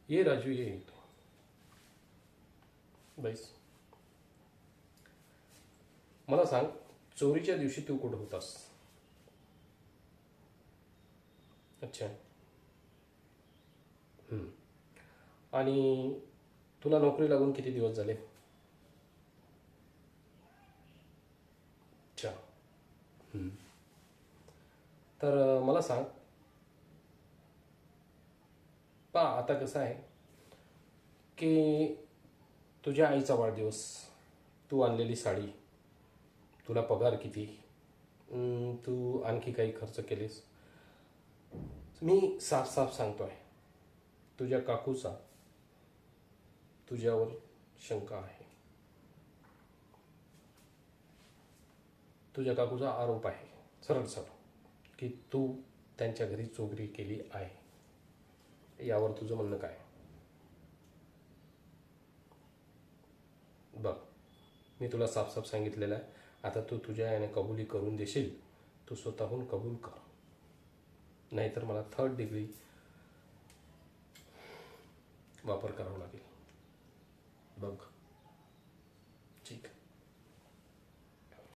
ये राजू ये बैस. मला सांग, चोरीच्या दिवशी तू कुठं होतास? अच्छा. आणि तुला नोकरी लागून किती दिवस झाले? अच्छा. तर मला सांग, पा आता कसं आहे की तुझ्या आईचा वाढदिवस, तू आणलेली साडी, तुला पगार किती, तू आणखी काही खर्च केलेस. मी साफ साफ सांगतो आहे, तुझ्या काकूचा तुझ्यावर शंका आहे. तुझ्या काकूचा आरोप आहे सरळ सरळ की तू त्यांच्या घरी चोरी केली आहे. यावर तुझं म्हणणं काय? बघ, मी तुला साफ साफ सांगितलेलं आहे. आता तू तुझ्या याने कबुली करून देशील, तू स्वतःहून कबूल कर, नाहीतर मला 3rd डिग्री वापर करावा लागेल. बघ.